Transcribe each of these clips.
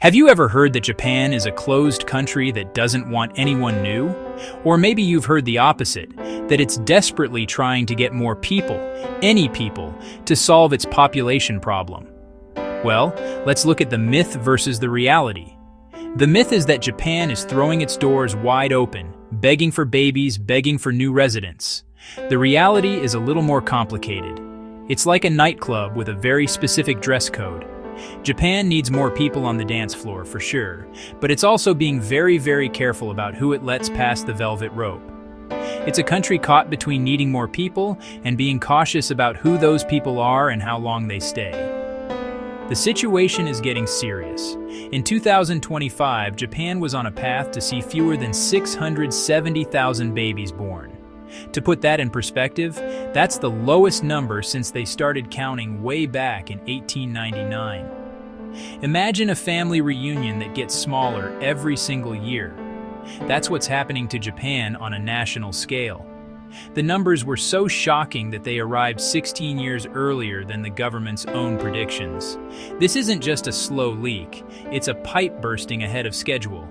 Have you ever heard that Japan is a closed country that doesn't want anyone new? Or maybe you've heard the opposite, that it's desperately trying to get more people, any people, to solve its population problem. Well, let's look at the myth versus the reality. The myth is that Japan is throwing its doors wide open, begging for babies, begging for new residents. The reality is a little more complicated. It's like a nightclub with a very specific dress code. Japan needs more people on the dance floor, for sure, but it's also being very, very careful about who it lets pass the velvet rope. It's a country caught between needing more people and being cautious about who those people are and how long they stay. The situation is getting serious. In 2025, Japan was on a path to see fewer than 670,000 babies born. To put that in perspective, that's the lowest number since they started counting way back in 1899. Imagine a family reunion that gets smaller every single year. That's what's happening to Japan on a national scale. The numbers were so shocking that they arrived 16 years earlier than the government's own predictions. This isn't just a slow leak, it's a pipe bursting ahead of schedule.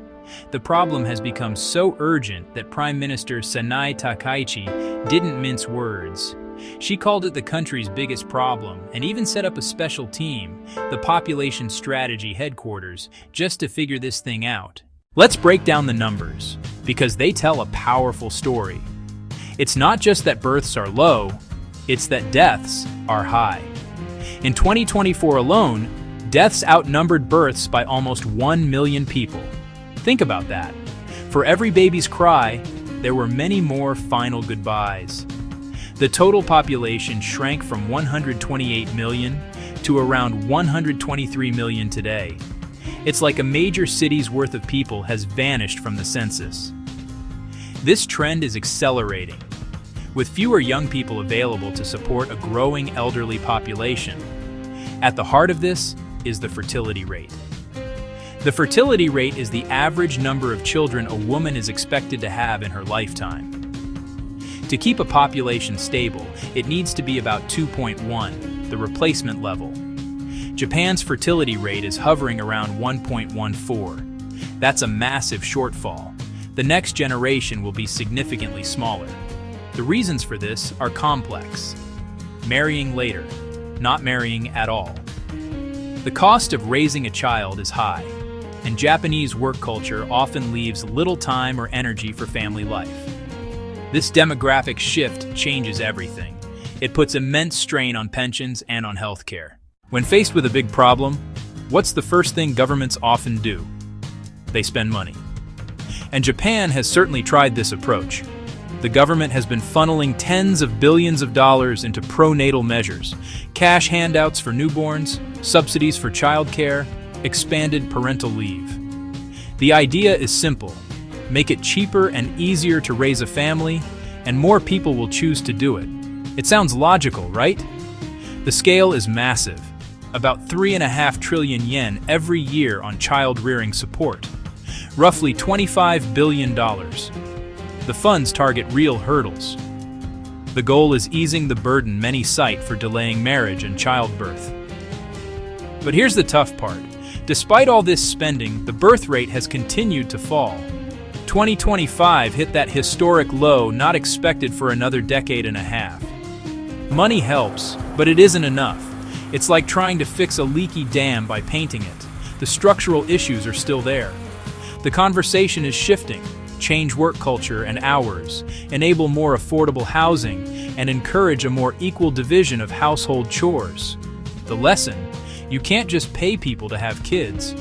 The problem has become so urgent that Prime Minister Sanae Takaichi didn't mince words. She called it the country's biggest problem and even set up a special team, the Population Strategy Headquarters, just to figure this thing out. Let's break down the numbers, because they tell a powerful story. It's not just that births are low, it's that deaths are high. In 2024 alone, deaths outnumbered births by almost 1 million people. Think about that. For every baby's cry, there were many more final goodbyes. The total population shrank from 128 million to around 123 million today. It's like a major city's worth of people has vanished from the census. This trend is accelerating, with fewer young people available to support a growing elderly population. At the heart of this is the fertility rate. The fertility rate is the average number of children a woman is expected to have in her lifetime. To keep a population stable, it needs to be about 2.1, the replacement level. Japan's fertility rate is hovering around 1.14. That's a massive shortfall. The next generation will be significantly smaller. The reasons for this are complex. Marrying later, not marrying at all. The cost of raising a child is high, and Japanese work culture often leaves little time or energy for family life. This demographic shift changes everything. It puts immense strain on pensions and on healthcare. When faced with a big problem, what's the first thing governments often do? They spend money. And Japan has certainly tried this approach. The government has been funneling tens of billions of dollars into pro-natal measures, cash handouts for newborns, subsidies for childcare, expanded parental leave. The idea is simple. Make it cheaper and easier to raise a family, and more people will choose to do it. It sounds logical, right? The scale is massive, about 3.5 trillion yen every year on child-rearing support, roughly $25 billion. The funds target real hurdles. The goal is easing the burden many cite for delaying marriage and childbirth. But here's the tough part. Despite all this spending, the birth rate has continued to fall. 2025 hit that historic low not expected for another decade and a half. Money helps, but it isn't enough. It's like trying to fix a leaky dam by painting it. The structural issues are still there. The conversation is shifting. Change work culture and hours, enable more affordable housing, and encourage a more equal division of household chores. The lesson: you can't just pay people to have kids.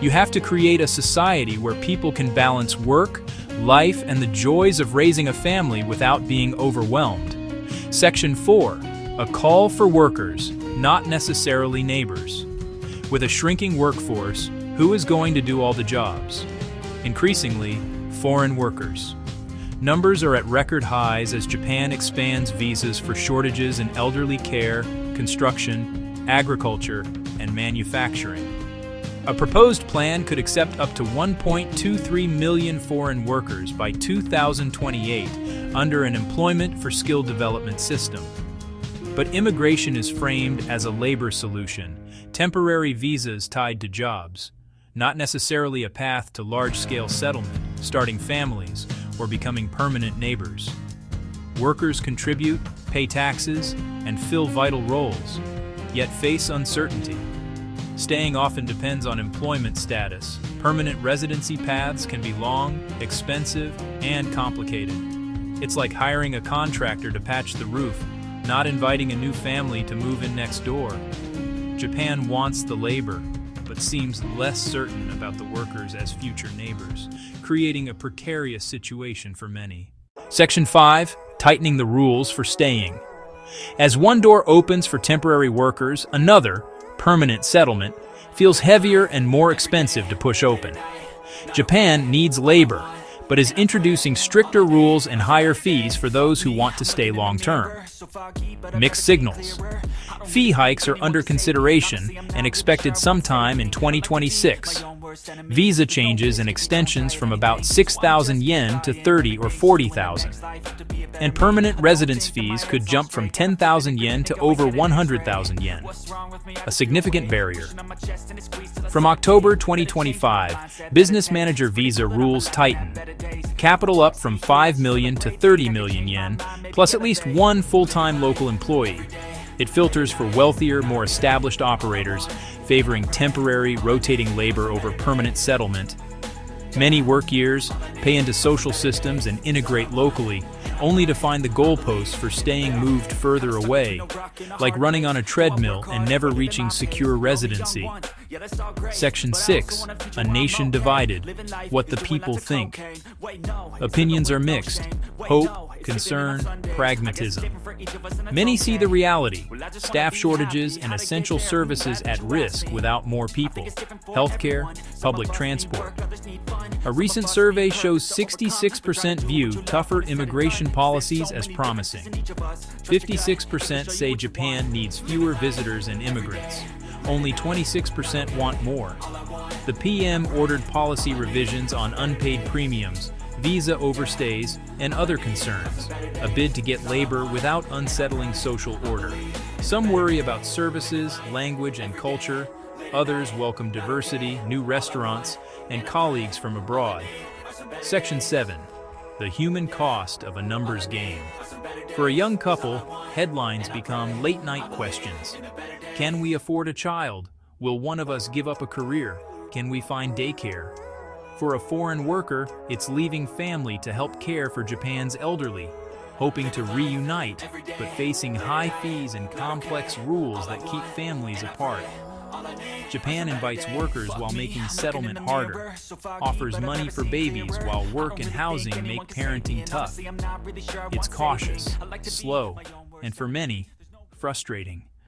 You have to create a society where people can balance work, life, and the joys of raising a family without being overwhelmed. Section 4. A call for workers, not necessarily neighbors. With a shrinking workforce, who is going to do all the jobs? Increasingly, foreign workers. Numbers are at record highs as Japan expands visas for shortages in elderly care, construction, agriculture, and manufacturing. A proposed plan could accept up to 1.23 million foreign workers by 2028 under an employment for skill development system. But immigration is framed as a labor solution, temporary visas tied to jobs. not necessarily a path to large-scale settlement, starting families, or becoming permanent neighbors. Workers contribute, pay taxes, and fill vital roles, yet face uncertainty. Staying often depends on employment status. Permanent residency paths can be long, expensive, and complicated. It's like hiring a contractor to patch the roof, not inviting a new family to move in next door. Japan wants the labor, but seems less certain about the workers as future neighbors, creating a precarious situation for many. Section 5. Tightening the rules for staying. As one door opens for temporary workers, another, permanent settlement, feels heavier and more expensive to push open. Japan needs labor, but is introducing stricter rules and higher fees for those who want to stay long-term. Mixed signals. Fee hikes are under consideration and expected sometime in 2026. Visa changes and extensions from about 6,000 yen to 30 or 40,000. And permanent residence fees could jump from 10,000 yen to over 100,000 yen. A significant barrier. From October 2025, Business Manager Visa rules tighten. Capital up from 5 million to 30 million yen, plus at least one full-time local employee. It filters for wealthier, more established operators, favoring temporary, rotating labor over permanent settlement. Many work years pay into social systems and integrate locally, only to find the goalposts for staying moved further away, like running on a treadmill and never reaching secure residency. Section 6. A nation divided. What the people think. Opinions are mixed. Hope, concern, pragmatism. Many see the reality, staff shortages and essential services at risk without more people. Healthcare, public transport. A recent survey shows 66% view tougher immigration policies as promising. 56% say Japan needs fewer visitors and immigrants. Only 26% want more. The PM ordered policy revisions on unpaid premiums, visa overstays, and other concerns, a bid to get labor without unsettling social order. Some worry about services, language, and culture. Others welcome diversity, new restaurants, and colleagues from abroad. Section 7. The human cost of a numbers game. For a young couple, headlines become late-night questions. Can we afford a child? Will one of us give up a career? Can we find daycare? For a foreign worker, it's leaving family to help care for Japan's elderly, hoping to reunite, but facing high fees and complex rules that keep families apart. Japan invites workers while making settlement harder, offers money for babies while work and housing make parenting tough. It's cautious, slow, and for many, frustrating.